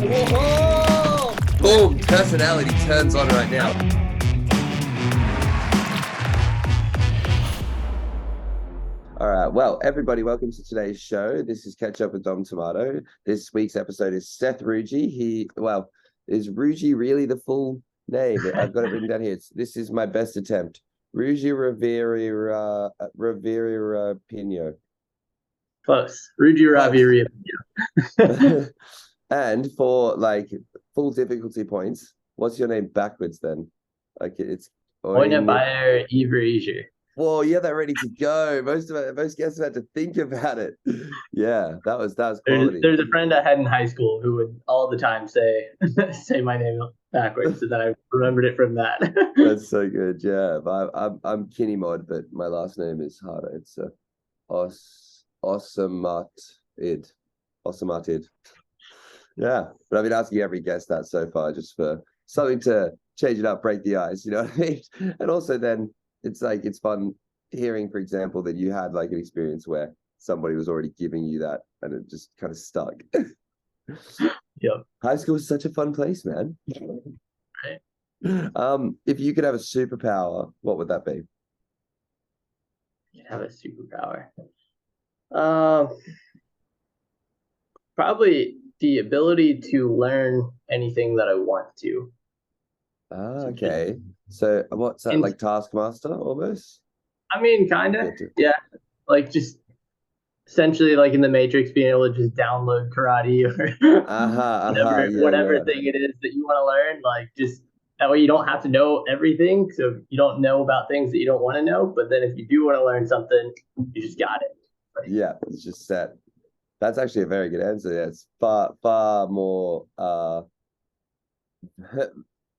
Whoa! Boom! Personality turns on right now. All right. Well, everybody, welcome to today's show. This is Ketchup and Domtomato. This week's episode is Seth Ruji. Is Ruji really the full name? I've got it written down here. This is my best attempt. Ruji Rivera Pino. Close. Ruji Ravi. And for like full difficulty points, what's your name backwards then? Like it's Oina Bayer Iver. Whoa, you have that ready to go. Most guests have had to think about it. Yeah, that was quality. There's a friend I had in high school who would all the time say say my name backwards, so that I remembered it from that. That's so good. Yeah, I'm Kinney Mod, but my last name is harder. It's Osamatid. Yeah, but I've been asking every guest that so far, just for something to change it up, break the ice. You know what I mean? And also then it's fun hearing, for example, that you had like an experience where somebody was already giving you that and it just kind of stuck. Yep. High school is such a fun place, man. Right. If you could have a superpower, what would that be? You have a superpower. Probably the ability to learn anything that I want to. Okay. So what's that, like Taskmaster almost? I mean, kind of. Yeah. Like just essentially like in the Matrix, being able to just download karate or whatever thing it is that you want to learn. Like just that way you don't have to know everything. So you don't know about things that you don't want to know. But then if you do want to learn something, you just got it. Right? Yeah, it's just set. That's actually a very good answer. Yeah, it's far more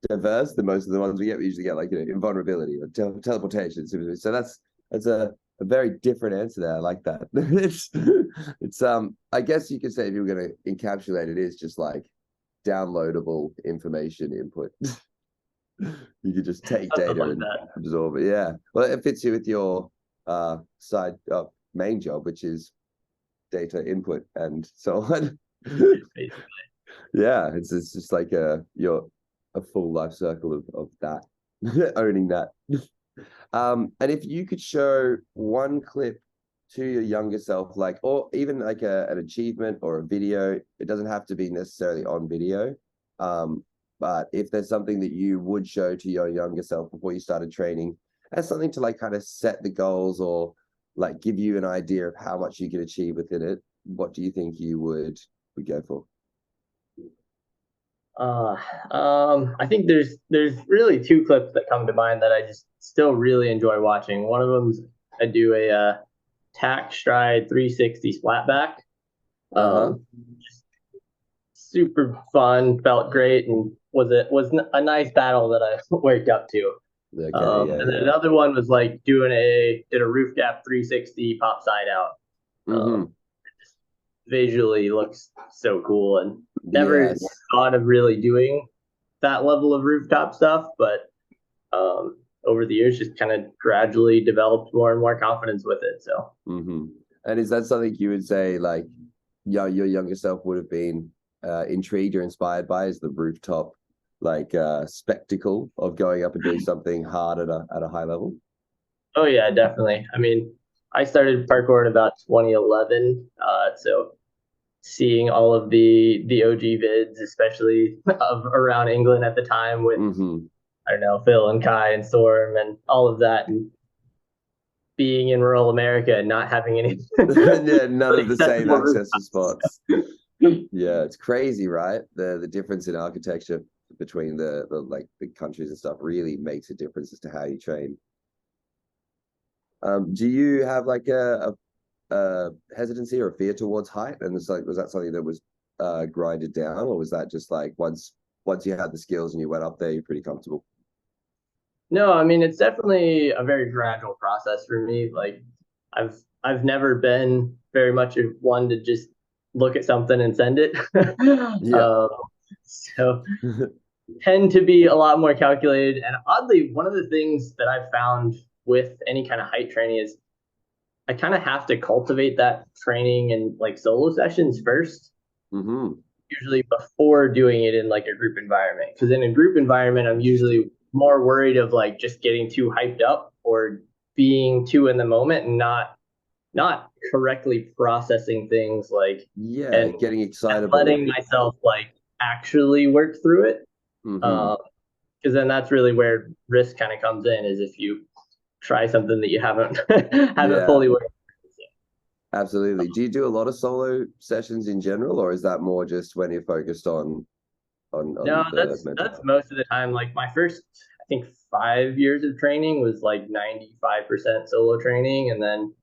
diverse than most of the ones we get. We usually get like, invulnerability or teleportation. So that's a very different answer there. I like that. it's I guess you could say, if you were going to encapsulate it, is just like downloadable information input. You could just take data and absorb it. Yeah. Well, it fits you with your main job, which is data input and so on. Yeah, it's just like you're a full life circle of that, owning that. And if you could show one clip to your younger self, like, or even like an achievement or a video, it doesn't have to be necessarily on video. But if there's something that you would show to your younger self before you started training, as something to like kind of set the goals or like give you an idea of how much you could achieve within it, what do you think you would go for? I think there's really two clips that come to mind that I just still really enjoy watching. One of them is I do a tack stride 360 splat back. Just super fun, felt great, and was a nice battle that I waked up to. Okay, and then another one was like did a roof gap 360 pop side out. Visually looks so cool, and never thought of really doing that level of rooftop stuff, but over the years just kind of gradually developed more and more confidence with it. So And is that something you would say like your younger self would have been intrigued or inspired by, is the rooftop like spectacle of going up and doing something hard at a high level? Oh yeah, definitely. I mean, I started parkour in about 2011, so seeing all of the OG vids, especially of around England at the time with I don't know, Phil and Kai and Storm and all of that, and being in rural America and not having any none of the same access to spots. Yeah, it's crazy, right? The difference in architecture between the countries and stuff really makes a difference as to how you train. Do you have like a hesitancy or a fear towards height? And it's like, was that something that was grinded down, or was that just like once you had the skills and you went up there, you're pretty comfortable? No, I mean, it's definitely a very gradual process for me. Like I've never been very much of one to just look at something and send it. So tend to be a lot more calculated. And oddly, one of the things that I've found with any kind of height training is I kind of have to cultivate that training and like solo sessions first. usually before doing it in like a group environment. Because in a group environment, I'm usually more worried of like just getting too hyped up or being too in the moment and not correctly processing things like and getting excitable, letting myself like actually work through it. Because then that's really where risk kind of comes in, is if you try something that you haven't fully worked. Absolutely. Do you do a lot of solo sessions in general, or is that more just when you're focused on No, that's most of the time. Like my first, I think 5 years of training was like 95% solo training, and then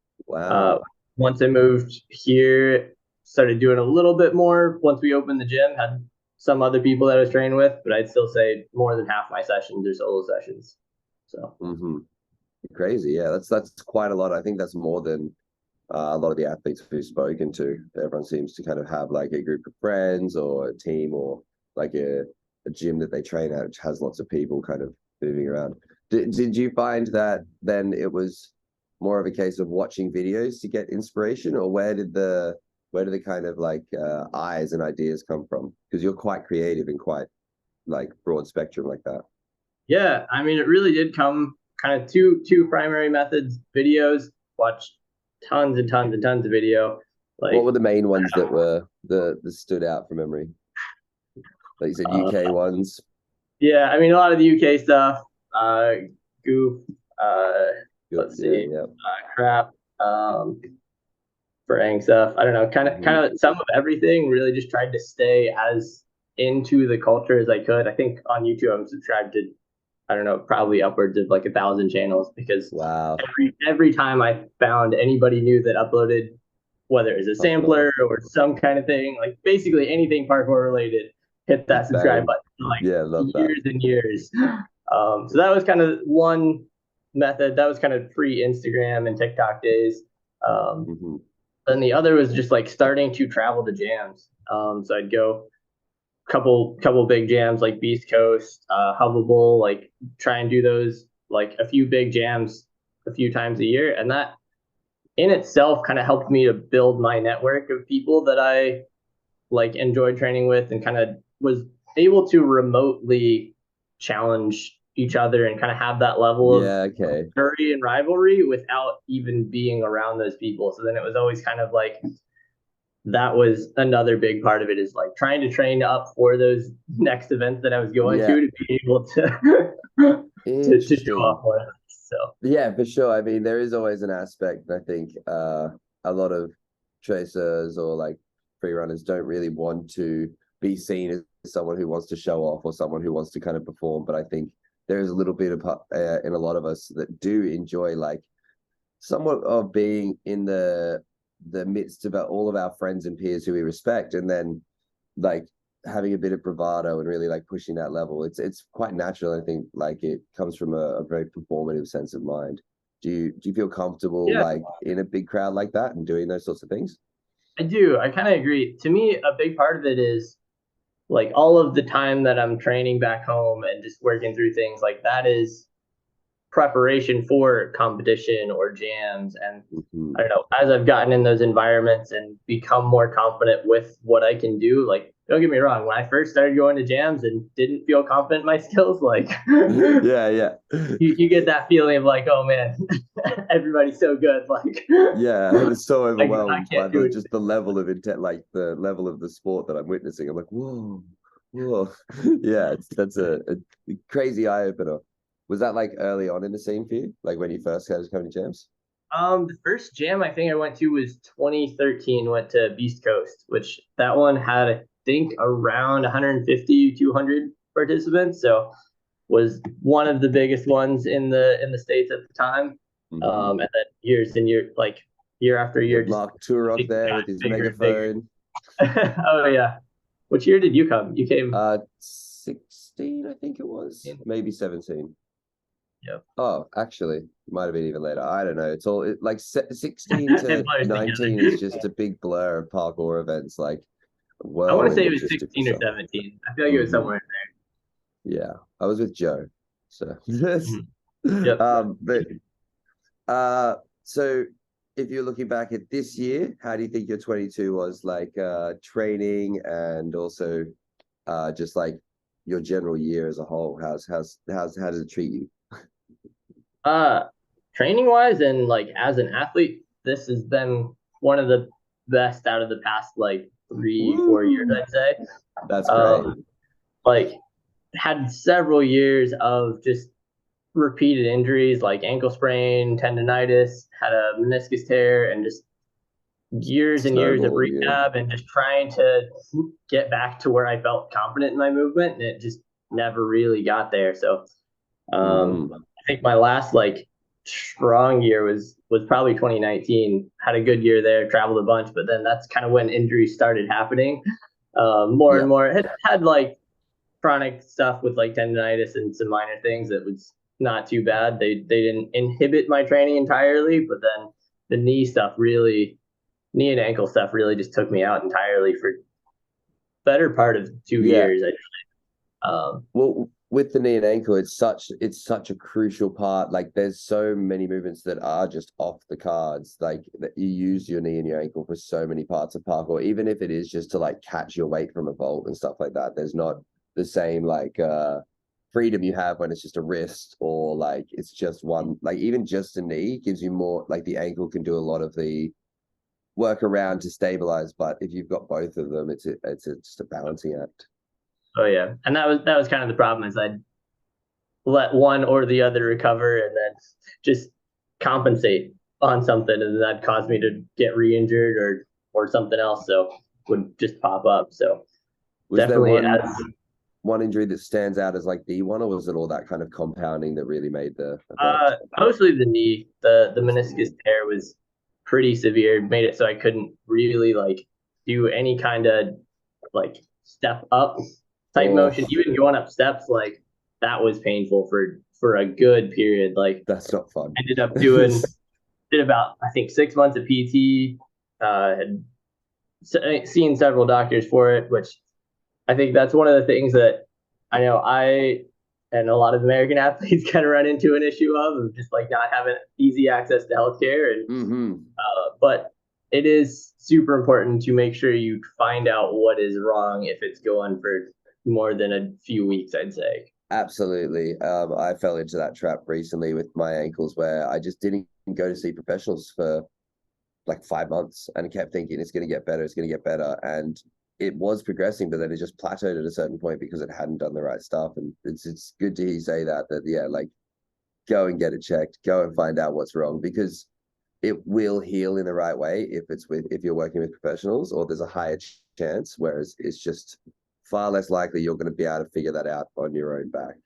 once I moved here, started doing a little bit more. Once we opened the gym, had some other people that I was training with, but I'd still say more than half my sessions are solo sessions. So crazy, yeah. That's quite a lot. I think that's more than a lot of the athletes we've spoken to. Everyone seems to kind of have like a group of friends or a team or like a gym that they train at, which has lots of people kind of moving around. Did you find that then it was more of a case of watching videos to get inspiration, or where did the kind of like eyes and ideas come from? Because you're quite creative and quite like broad spectrum like that. Yeah, I mean, it really did come kind of two primary methods: videos, watch tons and tons and tons of video. Like, what were the main ones that were the stood out from memory? Like you said, UK ones. Yeah, I mean, a lot of the UK stuff. Goof. Let's see. Crap. Frang stuff. I don't know. Kind of some of everything. Really, just tried to stay as into the culture as I could. I think on YouTube, I'm subscribed to, I don't know, probably upwards of like 1,000 channels, because every time I found anybody new that uploaded, whether it was a sampler or some kind of thing, like basically anything parkour related, hit that subscribe button for like years and years. So that was kind of one method. That was kind of pre-Instagram and TikTok days. Then the other was just like starting to travel to jams. So I'd go couple big jams like Beast Coast, Hubbable, like try and do those, like a few big jams a few times a year. And that in itself kind of helped me to build my network of people that I like enjoyed training with, and kind of was able to remotely challenge each other and kind of have that level of fury and rivalry without even being around those people. So then it was always kind of like, that was another big part of it, is like trying to train up for those next events that I was going to be able to show off more. So yeah, for sure. I mean, there is always an aspect. I think a lot of tracers or like free runners don't really want to be seen as someone who wants to show off or someone who wants to kind of perform. But I think there is a little bit of in a lot of us that do enjoy like somewhat of being in the midst of all of our friends and peers who we respect, and then like having a bit of bravado and really like pushing that level. It's quite natural. I think like it comes from a very performative sense of mind. Do you feel comfortable like in a big crowd like that and doing those sorts of things? I do. I kind of agree. To me, a big part of it is like all of the time that I'm training back home and just working through things, like that is preparation for competition or jams. And I don't know, as I've gotten in those environments and become more confident with what I can do, like, don't get me wrong, when I first started going to jams and didn't feel confident in my skills, like you get that feeling of like, oh man, everybody's so good, like it's so overwhelmed by just the level of intent, like the level of the sport that I'm witnessing. I'm like, whoa. That's a crazy eye opener. Was that like early on in the scene for you, like when you first started coming to jams? The first jam I think I went to was 2013. Went to Beast Coast, which that one had, I think, around 150, 200 participants. So was one of the biggest ones in the States at the time. And then years and years, like year after year, Mark tour up there with his megaphone. Oh yeah. Which year did you come? You came 16, I think it was. Maybe 17. Yep. Oh, actually, it might have been even later. I don't know. It's all like 16 to 19 is just a big blur of parkour events. Like, I want to say it was 16 or 17. I feel like it was somewhere in there. Yeah, I was with Joe. So, yep. so if you're looking back at this year, how do you think your 22 was, like training and also just like your general year as a whole? How does it treat you? Training wise and like as an athlete, this has been one of the best out of the past like 3-4 years, I'd say. That's great. Like had several years of just repeated injuries like ankle sprain, tendonitis, had a meniscus tear, and just years and years of rehab and just trying to get back to where I felt confident in my movement, and it just never really got there. So I think my last like strong year was probably 2019. Had a good year there, traveled a bunch, but then that's kind of when injuries started happening more and more. Had like chronic stuff with like tendonitis and some minor things that was not too bad. They didn't inhibit my training entirely, but then the knee and ankle stuff really just took me out entirely for better part of 2 years. Well, with the knee and ankle, it's such a crucial part. Like there's so many movements that are just off the cards. Like that you use your knee and your ankle for so many parts of parkour, even if it is just to like catch your weight from a vault and stuff like that. There's not the same like freedom you have when it's just a wrist or like it's just one. Like even just a knee gives you more. Like the ankle can do a lot of the work around to stabilize, but if you've got both of them, it's just a balancing act. Oh yeah, and that was kind of the problem is I'd let one or the other recover and then just compensate on something, and that caused me to get re-injured or something else. So would just pop up. So was definitely there one injury that stands out as like the one, or was it all that kind of compounding that really made the mostly the knee. The meniscus tear was pretty severe, made it so I couldn't really like do any kind of like step up type motion. Even going up steps, like that was painful for a good period. Like that's not fun. Ended up did about I think 6 months of PT. Had seen several doctors for it, which I think that's one of the things that I know I and a lot of American athletes kind of run into an issue of just like not having easy access to healthcare. And but it is super important to make sure you find out what is wrong if it's going for more than a few weeks, I'd say. Absolutely. I fell into that trap recently with my ankles where I just didn't go to see professionals for like 5 months and kept thinking it's going to get better, it's going to get better. And it was progressing, but then it just plateaued at a certain point because it hadn't done the right stuff. And it's good to hear you say that yeah, like go and get it checked, go and find out what's wrong, because it will heal in the right way if you're working with professionals, or there's a higher chance, whereas it's just far less likely you're going to be able to figure that out on your own back.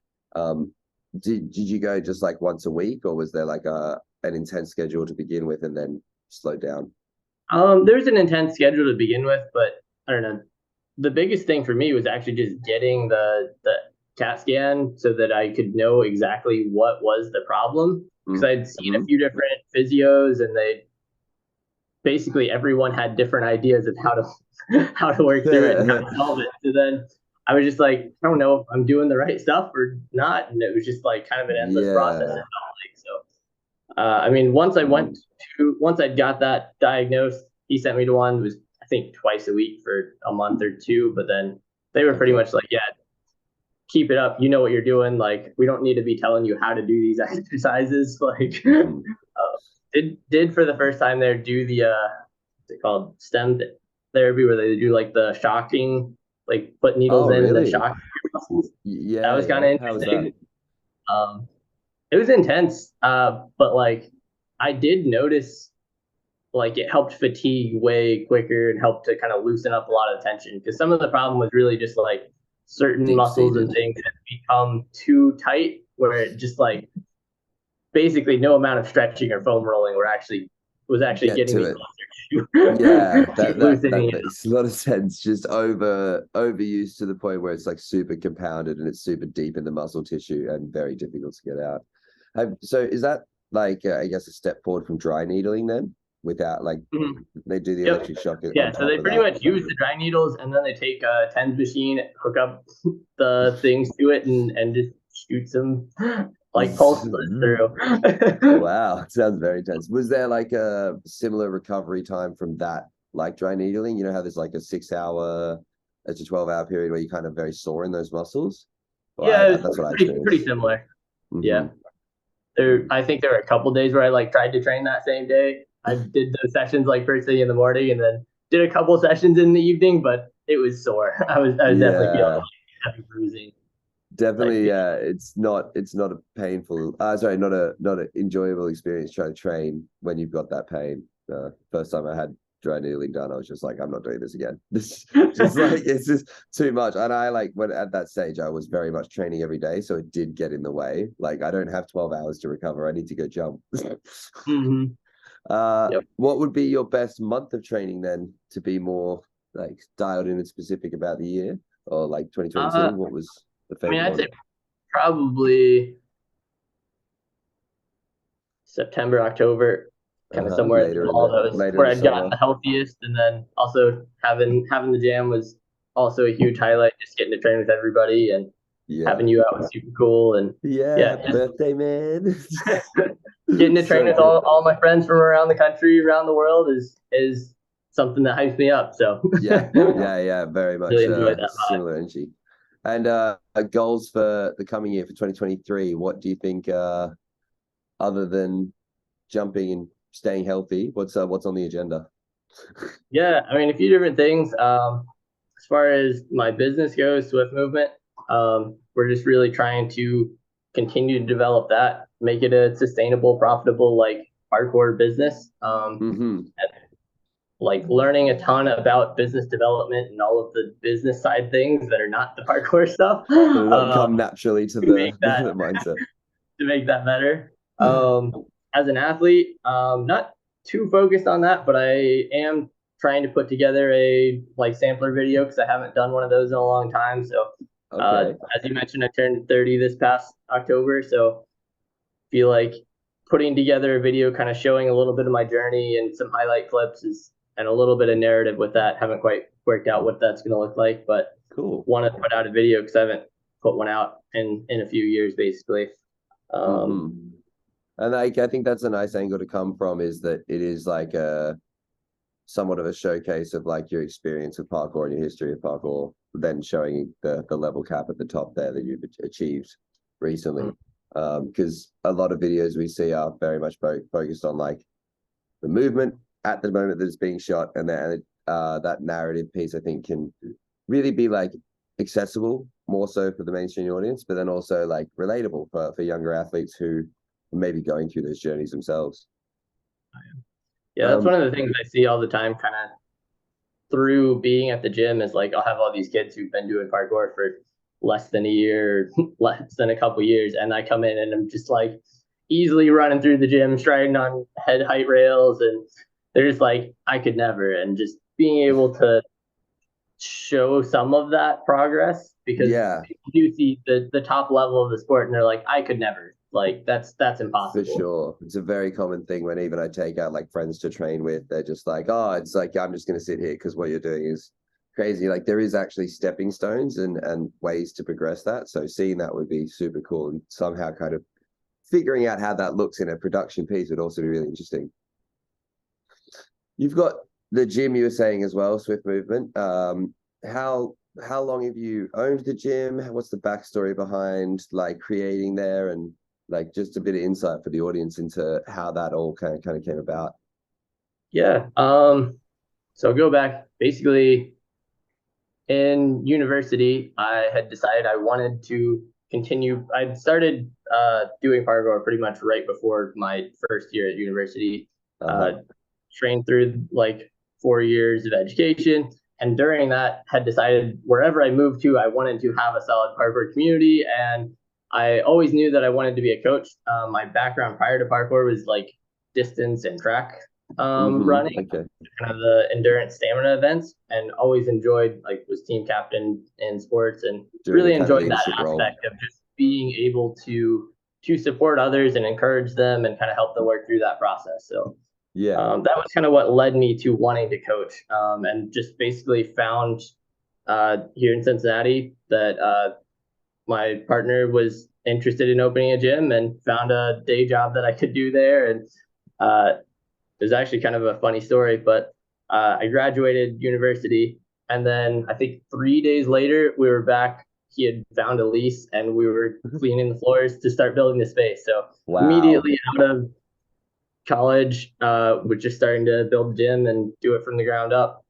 Did you go just like once a week, or was there like an intense schedule to begin with and then slow down? There's an intense schedule to begin with, but I don't know. The biggest thing for me was actually just getting the CAT scan so that I could know exactly what was the problem. Because I'd seen a few different physios, and basically everyone had different ideas of how to work through it and how to solve it. So then I was just like, I don't know if I'm doing the right stuff or not, and it was just like kind of an endless process. It felt like. So, I mean, once I got that diagnosed, he sent me to one. It was I think twice a week for a month or two, but then they were pretty much like, yeah, keep it up. You know what you're doing. Like, we don't need to be telling you how to do these exercises. Like, did for the first time there do the what's it called, stem therapy, where they do like the shocking, like put needles in and then shock your muscles. Yeah, that was kind of interesting. It was intense, but like I did notice like it helped fatigue way quicker and helped to kind of loosen up a lot of tension, because some of the problem was really just like certain muscles and things that become too tight, where it just like basically no amount of stretching or foam rolling was actually getting me closer to that makes a lot of sense. Just overused to the point where it's like super compounded and it's super deep in the muscle tissue and very difficult to get out. So is that like I guess a step forward from dry needling then, without like they do the electric shock? Yeah, so they pretty much use the dry needles, and then they take a TENS machine, hook up the things to it, and just shoot some like pulseless through. Wow, sounds very intense. Was there like a similar recovery time from that, like dry needling? You know how there's like a 6 hour, it's a 12-hour period where you're kind of very sore in those muscles? Well, Yeah, that's what I pretty experienced. similar. Yeah. Mm-hmm. I think there were a couple days where I like tried to train that same day. I did the sessions like first thing in the morning and then did a couple sessions in the evening, but it was sore. I was definitely feeling Yeah, like heavy bruising. Like definitely. It's not a painful. Sorry, not an enjoyable experience trying to train when you've got that pain. First time I had dry needling done, I was just like, I'm not doing this again. This just like it's just too much. And I like when at that stage I was very much training every day, so it did get in the way. Like I don't have 12 hours to recover. I need to go jump. mm-hmm. Yep. What would be your best month of training then to be more like dialed in and specific about the year or like 2022? What was the I mean, favorite I'd one? say probably September, October, kind of somewhere in the Later in middle. the That was later in where the I'd gotten summer. the healthiest, and then also having the jam was also a huge highlight. Just getting to train with everybody and Yeah. having you out was super cool. And Yeah, yeah, happy birthday, man. getting to train So with good. all my friends from around the country, around the world is something that hypes me up. So Yeah, yeah, very much really enjoyed that vibe. similar energy. And goals for the coming year for 2023. What do you think other than jumping and staying healthy, what's on the agenda? Yeah, I mean, a few different things. As far as my business goes, Swift Movement, we're just really trying to continue to develop that, make it a sustainable, profitable, like hardcore business. Mm-hmm. And, like learning a ton about business development and all of the business side things that are not the parkour stuff Not come naturally to to make the that mindset. to make that better. As an athlete, not too focused on that, but I am trying to put together a like sampler video because I haven't done one of those in a long time. So, Okay. as you mentioned, I turned 30 this past October, so feel like putting together a video, kind of showing a little bit of my journey and some highlight clips is, and a little bit of narrative with that. Haven't quite worked out what that's going to look like, but Cool. want to put out a video because I haven't put one out in a few years, basically. Mm-hmm. And I think that's a nice angle to come from is that it is like a somewhat of a showcase of like your experience with parkour and your history of parkour, then showing the level cap at the top there that you've achieved recently. Because a lot of videos we see are very much focused on like the movement at the moment that it's being shot, and that narrative piece I think can really be like accessible more so for the mainstream audience, but then also like relatable for younger athletes who may be going through those journeys themselves. Yeah, that's one of the things I see all the time, kind of through being at the gym is like I'll have all these kids who've been doing parkour for less than a year, less than a couple years, and I come in and I'm just like easily running through the gym, striding on head height rails, and they're just like I could never, and just being able to show some of that progress because Yeah, people do see the top level of the sport and they're like I could never, like that's for impossible. sure. It's a very common thing when even I take out like friends to train with, they're just like, oh, it's like I'm just gonna sit here because what you're doing is crazy. Like there is actually stepping stones and ways to progress that. So seeing that would be super cool and somehow kind of figuring out how that looks in a production piece would also be really interesting. You've got the gym you were saying as well, Swift Movement. How long have you owned the gym? What's the backstory behind like creating there and like just a bit of insight for the audience into how that all kind of came about? Yeah. So I'll go back basically in university, I had decided I wanted to continue. I'd started doing parkour pretty much right before my first year at university. Uh, Trained through like 4 years of education, and during that, had decided wherever I moved to, I wanted to have a solid parkour community. And I always knew that I wanted to be a coach. My background prior to parkour was like distance and track running, Okay. kind of the endurance stamina events, and always enjoyed, like was team captain in sports and Doing a really kind of enjoyed that leadership role. aspect of just being able to support others and encourage them and kind of help them work through that process. So Yeah. that was kind of what led me to wanting to coach, and just basically found here in Cincinnati that my partner was interested in opening a gym and found a day job that I could do there. And it was actually kind of a funny story, but I graduated university, and then I think 3 days later we were back. He had found a lease, and we were cleaning the floors to start building the space. So immediately out of college, we're just starting to build the gym and do it from the ground up.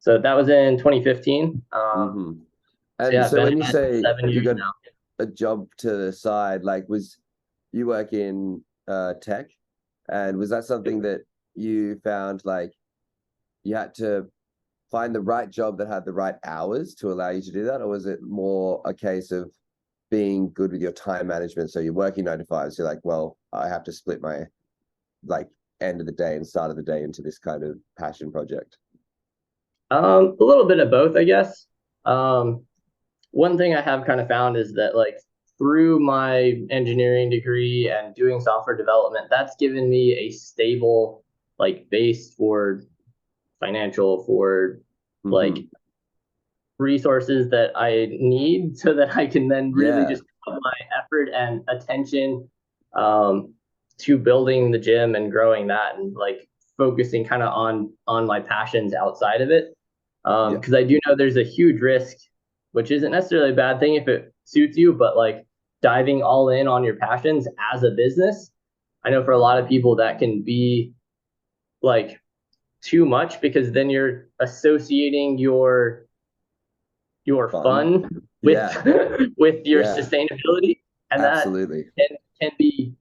So that was in 2015. And so yeah, so when you say 7 you years got now. a job to the side, like was you work in tech, and was that something that you found like you had to find the right job that had the right hours to allow you to do that, or was it more a case of being good with your time management? So you're working 9 to 5, so you're like, well, I have to split my like end of the day and start of the day into this kind of passion project. A little bit of both, I guess. One thing I have kind of found is that like through my engineering degree and doing software development, that's given me a stable like base for financial, for like resources that I need so that I can then really just put my effort and attention to building the gym and growing that, and like focusing kind of on my passions outside of it. Because I do know there's a huge risk, which isn't necessarily a bad thing if it suits you, but like diving all in on your passions as a business, I know for a lot of people that can be like too much, because then you're associating your fun with with your sustainability, and absolutely that can be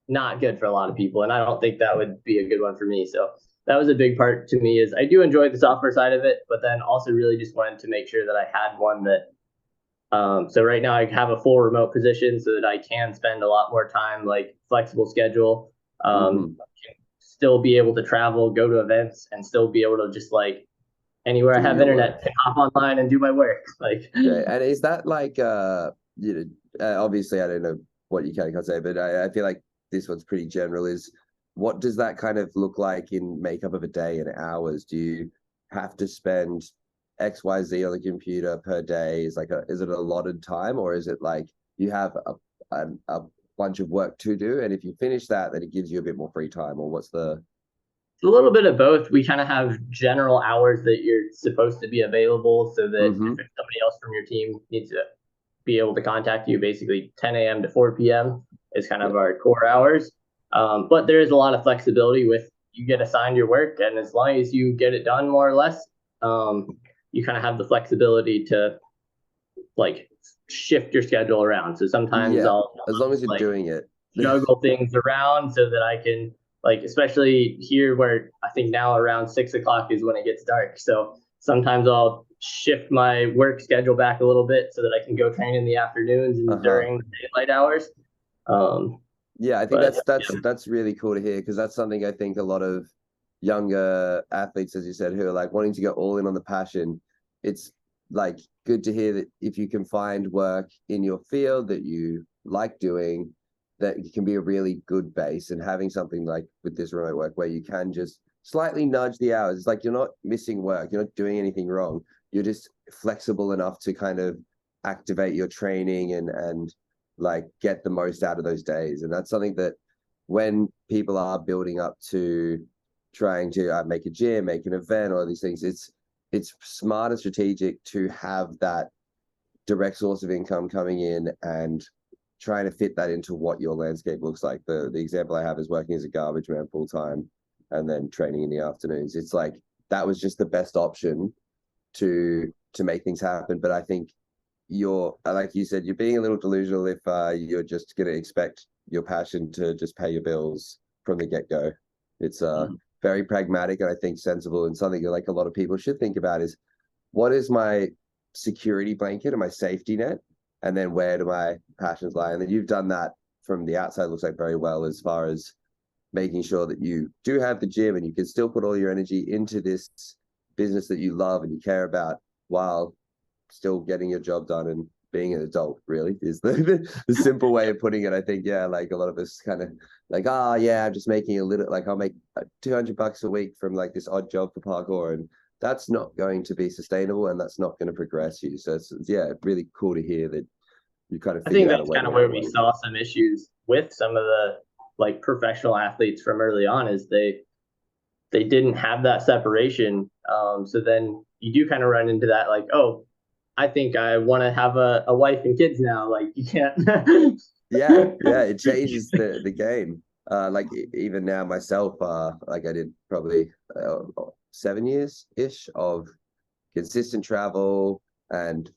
not good for a lot of people, and I don't think that would be a good one for me. So that was a big part to me, is I do enjoy the software side of it, but then also really just wanted to make sure that I had one that so right now I have a full remote position so that I can spend a lot more time, like flexible schedule, still be able to travel, go to events, and still be able to just like anywhere I have internet, to hop online and do my work. Like, and is that like obviously I don't know what you can say, but I feel like this one's pretty general. Is what does that kind of look like in makeup of a day in hours? Do you have to spend XYZ on the computer per day? Is it a allotted time, or is it like you have a bunch of work to do, and if you finish that, then it gives you a bit more free time, or what's the? It's a little bit of both. We kind of have general hours that you're supposed to be available, so that if somebody else from your team needs to be able to contact you, basically 10 a.m. to 4 p.m. is kind of our core hours. But there is a lot of flexibility with, you get assigned your work, and as long as you get it done more or less, you kind of have the flexibility to like shift your schedule around. So sometimes I'll, as long as you're doing it, juggle things around so that I can, like, especially here where I think now around 6 o'clock is when it gets dark. So sometimes I'll shift my work schedule back a little bit so that I can go train in the afternoons and during the daylight hours. I think that's really cool to hear, because that's something I think a lot of younger athletes, as you said, who are like wanting to go all in on the passion. It's like good to hear that if you can find work in your field that you like doing, that it can be a really good base, and having something like with this remote work where you can just slightly nudge the hours. It's like you're not missing work, you're not doing anything wrong. You're just flexible enough to kind of activate your training and like get the most out of those days. And that's something that when people are building up to trying to make a gym, make an event, all these things, it's smart and strategic to have that direct source of income coming in and trying to fit that into what your landscape looks like. The example I have is working as a garbage man full time and then training in the afternoons. It's like that was just the best option to make things happen. But I think you're, like you said, you're being a little delusional if you're just going to expect your passion to just pay your bills from the get-go. It's very pragmatic and I think sensible, and something that like a lot of people should think about is, what is my security blanket and my safety net, and then where do my passions lie? And then you've done that from the outside, looks like very well, as far as making sure that you do have the gym and you can still put all your energy into this business that you love and you care about, while still getting your job done and being an adult, really, is the simple way of putting it. I think, like a lot of us kind of like, I'm just making a little, like I'll make $200 a week from like this odd job for parkour, and that's not going to be sustainable and that's not going to progress you. So it's really cool to hear that You kind of I think figured out a that's way to kind of make where it we work. saw some issues with some of the like professional athletes from early on, is they didn't have that separation. So then you do kind of run into that, like, oh, I think I want to have a wife and kids now. Like, you can't. Yeah, it changes the game. Like even now myself, like I did probably 7 years ish of consistent travel and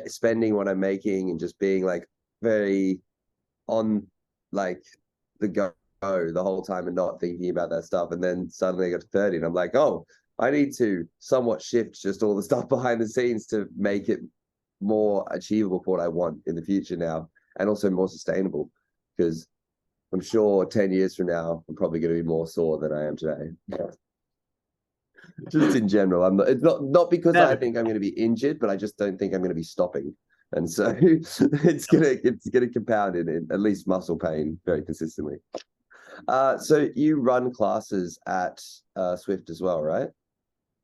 spending what I'm making and just being like very on like the go the whole time and not thinking about that stuff. And then suddenly I got to 30 and I'm like, oh, I need to somewhat shift just all the stuff behind the scenes to make it more achievable for what I want in the future now, and also more sustainable, because I'm sure 10 years from now I'm probably going to be more sore than I am today. Just in general, I'm not. It's not because I think I'm going to be injured, but I just don't think I'm going to be stopping, and so it's gonna compound in at least muscle pain very consistently. So you run classes at Swift as well, right?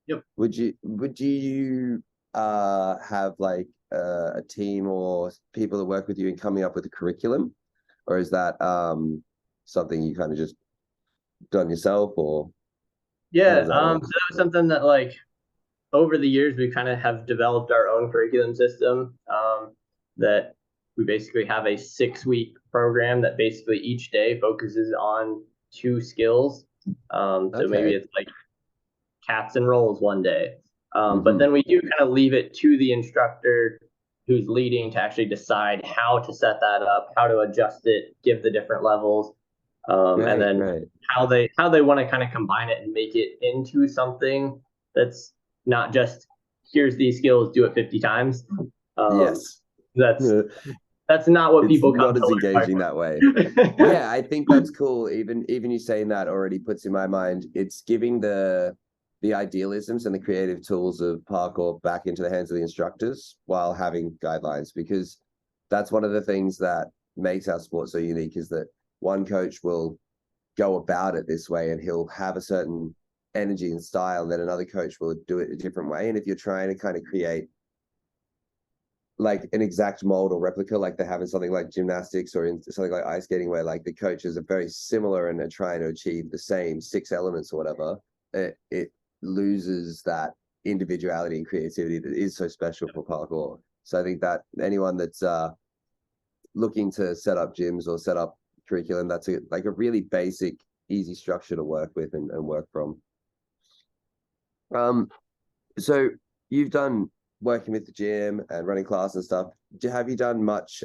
Yep. Would you have like a team or people that work with you in coming up with a curriculum, or is that something you kind of just done yourself, or how Yeah. does that work? So that was something that, like, over the years we kind of have developed our own curriculum system. That we basically have a 6-week program that basically each day focuses on 2 skills. So maybe Okay. it's like cats and rolls one day. But then we do kind of leave it to the instructor who's leading to actually decide how to set that up, how to adjust it, give the different levels, and then Right. how they want to kind of combine it and make it into something that's not just, here's these skills, do it 50 times. Yes. That's not what It's people come not to as learn engaging that way. Parkour. Yeah, I think that's cool. Even you saying that already puts in my mind, it's giving the idealisms and the creative tools of parkour back into the hands of the instructors while having guidelines, because that's one of the things that makes our sport so unique, is that one coach will go about it this way and he'll have a certain energy and style, and then another coach will do it a different way. And if you're trying to kind of create like an exact mold or replica, like they have in something like gymnastics or in something like ice skating, where like the coaches are very similar and are trying to achieve the same 6 elements or whatever, it loses that individuality and creativity that is so special for parkour. So I think that anyone that's looking to set up gyms or set up curriculum, that's like a really basic, easy structure to work with and work from. So you've done working with the gym and running class and stuff. Have you done much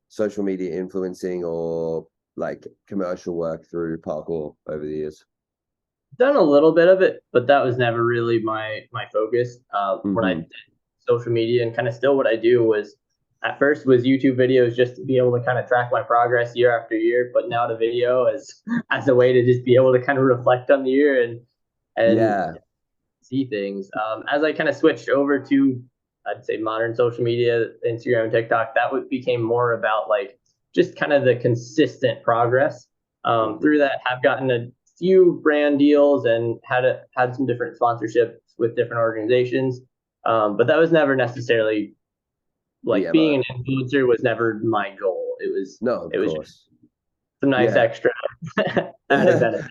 social media influencing or like commercial work through parkour over the years? Done a little bit of it, but that was never really my focus. When I did social media, and kind of still what I do was, at first was YouTube videos just to be able to kind of track my progress year after year, but now to video as a way to just be able to kind of reflect on the year and Yeah. see things. As I kind of switched over to, I'd say, modern social media, Instagram and TikTok, became more about like just kind of the consistent progress. Through that, have gotten a few brand deals and had some different sponsorships with different organizations. But that was never necessarily, like, being an influencer was never my goal. It was No, of just course. some nice Yeah. extra added benefit.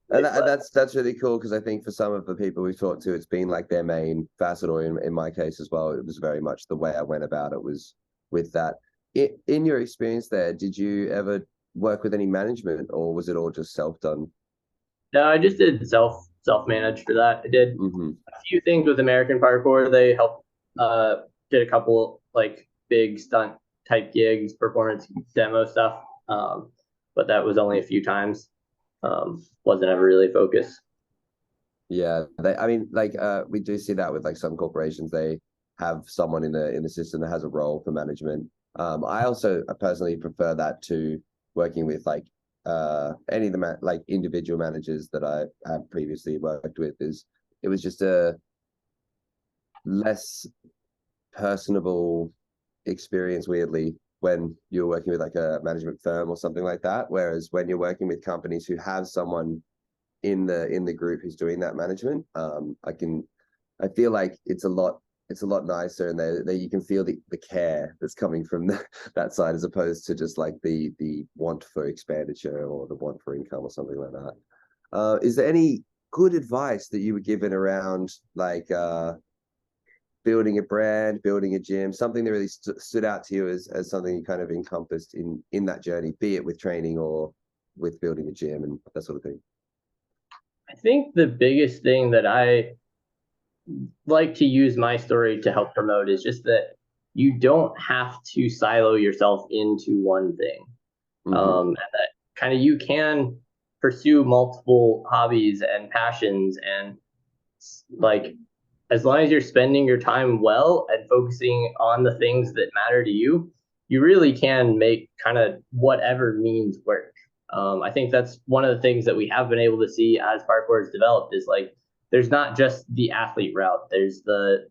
And that's really cool, because I think for some of the people we've talked to, it's been like their main facet, or in my case as well, it was very much the way I went about it was with that. In your experience there, did you ever work with any management, or was it all just self-done? No, I just did self-managed for that. I did a few things with American Parkour. They helped, did a couple like big stunt type gigs, performance demo stuff. But that was only a few times. Wasn't ever really focused. Yeah, I mean, like we do see that with like some corporations, they have someone in the system that has a role for management. I also personally prefer that to working with like any of the like individual managers that I have previously worked with. It was just a less personable experience, weirdly, when you're working with like a management firm or something like that. Whereas when you're working with companies who have someone in the group who's doing that management, I feel like it's a lot it's a lot nicer, and they you can feel the care that's coming from that side, as opposed to just like the want for expenditure or the want for income or something like that. Is there any good advice that you were given around like building a brand, building a gym, something that really stood out to you as something you kind of encompassed in that journey, be it with training or with building a gym and that sort of thing? I think the biggest thing that I like to use my story to help promote is just that you don't have to silo yourself into one thing. And that kind of you can pursue multiple hobbies and passions, and like as long as you're spending your time well and focusing on the things that matter to you, you really can make kind of whatever means work. I think that's one of the things that we have been able to see as parkour has developed is like there's not just the athlete route. There's the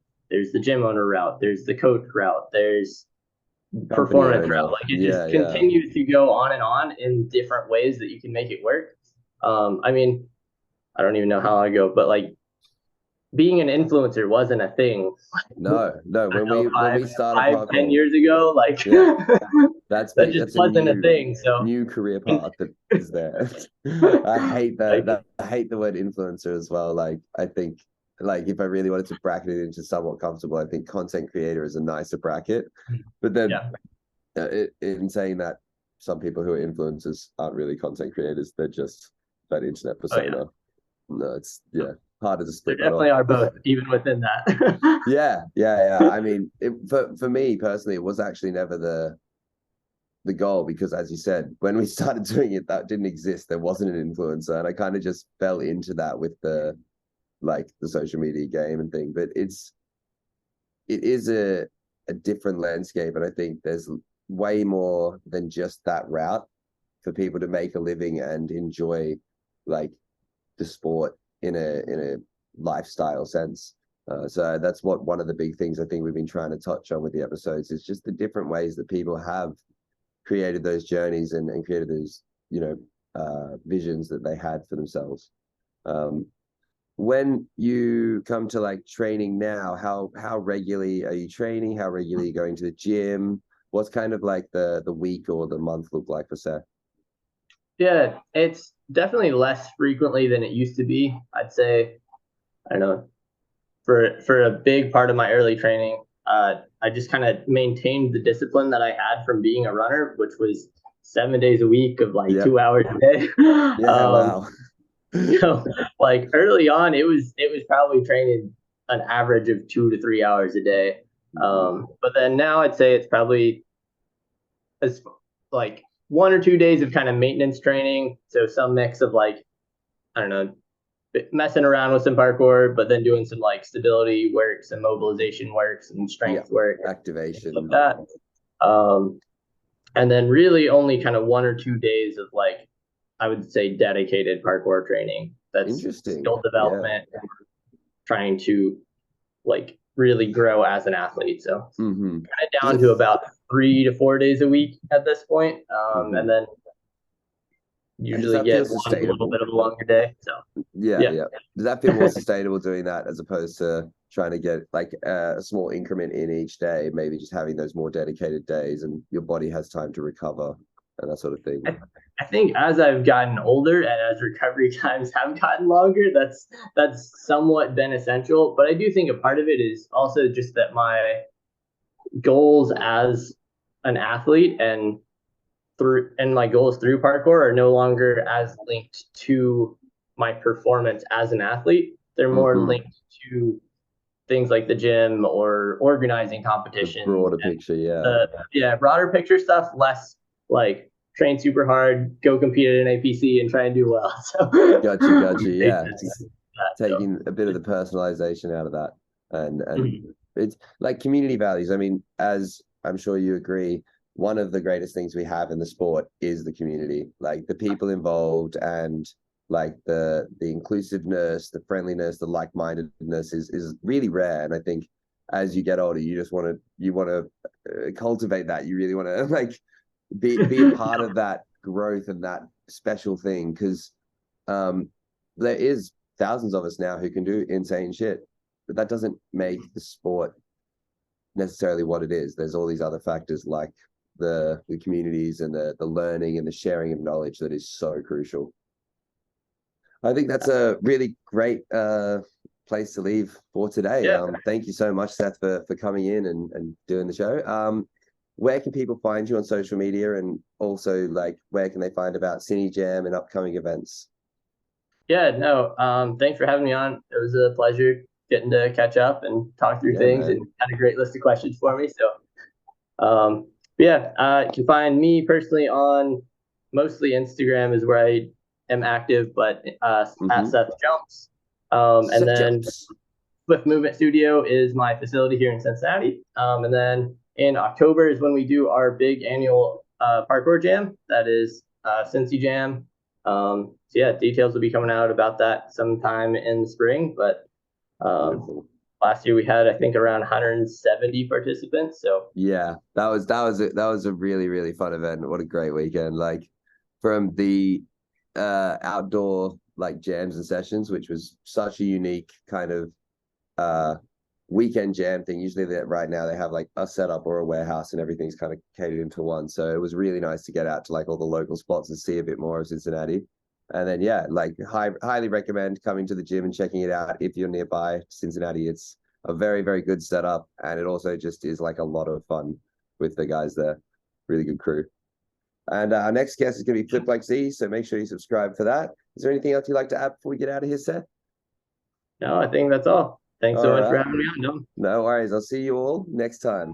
gym owner route. There's the coach route. There's performance route. Like it just continues to go on in different ways that you can make it work. I mean, I don't even know how long ago, but like being an influencer wasn't a thing. No. When we started 10 years ago, like that just wasn't a thing. So new career path that is there. I hate I hate the word influencer as well. Like I think like if I really wanted to bracket it into somewhat comfortable, I think content creator is a nicer bracket. But then in saying that, some people who are influencers aren't really content creators. They're just that internet persona. No, it's harder to split. There definitely are both, even within that. yeah. I mean, for me personally, it was actually never the goal, because as you said, when we started doing it, that didn't exist. There wasn't an influencer, and I kind of just fell into that with the social media game and thing. But it is a different landscape, and I think there's way more than just that route for people to make a living and enjoy like the sport in a lifestyle sense. So that's one of the big things I think we've been trying to touch on with the episodes, is just the different ways that people have created those journeys and created those visions that they had for themselves. When you come to like training now, how regularly are you training? How regularly are you going to the gym? What's kind of like the week or the month look like for Seth? Yeah, it's definitely less frequently than it used to be. I'd say, I don't know, for a big part of my early training, I just kind of maintained the discipline that I had from being a runner, which was 7 days a week of like 2 hours a day. Wow. So like early on, it was probably training an average of 2 to 3 hours a day. But then now I'd say it's probably as like 1 or 2 days of kind of maintenance training. So some mix of like, I don't know, messing around with some parkour, but then doing some like stability work, some mobilization work, some strength work, activation, like that. And then really only kind of 1 or 2 days of like, I would say dedicated parkour training. That's interesting. Skill development, trying to like really grow as an athlete. So kind of down to about 3 to 4 days a week at this point. And then usually get a little bit of a longer day. So yeah. Does that feel more sustainable doing that as opposed to trying to get like a small increment in each day, maybe just having those more dedicated days and your body has time to recover and that sort of thing? I think as I've gotten older and as recovery times have gotten longer, that's somewhat been essential. But I do think a part of it is also just that my goals as an athlete and my goals through parkour are no longer as linked to my performance as an athlete. They're more linked to things like the gym or organizing competitions. The broader picture, broader picture stuff, less like train super hard, go compete at an APC and try and do well. So gotcha. Yeah. Taking a bit of the personalization out of that. And it's like community values. I mean, as I'm sure you agree, one of the greatest things we have in the sport is the community, like the people involved, and like the inclusiveness, the friendliness, the like-mindedness is really rare. And I think as you get older, you want to cultivate that. You really want to like be a part of that growth and that special thing, because there is thousands of us now who can do insane shit, but that doesn't make the sport necessarily what it is. There's all these other factors like the communities and the learning and the sharing of knowledge that is so crucial. I think that's a really great place to leave for today. Yeah. Thank you so much, Seth, for coming in and doing the show. Where can people find you on social media, and also like where can they find about Cine Jam and upcoming events? Yeah, no, thanks for having me on. It was a pleasure getting to catch up and talk through things, and had a great list of questions for me. So, you can find me personally on mostly Instagram is where I am active, but at Seth Jumps. And then Swift Movement Studio is my facility here in Cincinnati. And then in October is when we do our big annual parkour jam. That is Cincy Jam. So yeah, details will be coming out about that sometime in the spring. But last year we had, I think, around 170 participants. So yeah, that was a really, really fun event. What a great weekend! Like from the outdoor like jams and sessions, which was such a unique kind of weekend jam thing. Usually that right now they have like a setup or a warehouse and everything's kind of catered into one. So it was really nice to get out to like all the local spots and see a bit more of Cincinnati. And then yeah, like highly recommend coming to the gym and checking it out if you're nearby Cincinnati. It's a very, very good setup, and it also just is like a lot of fun with the guys there. Really good crew. And our next guest is going to be Flip Like Z, so make sure you subscribe for that. Is there anything else you'd like to add before we get out of here, Seth? No, I think that's all. Thanks so much for having me on, Dom. No worries. I'll see you all next time.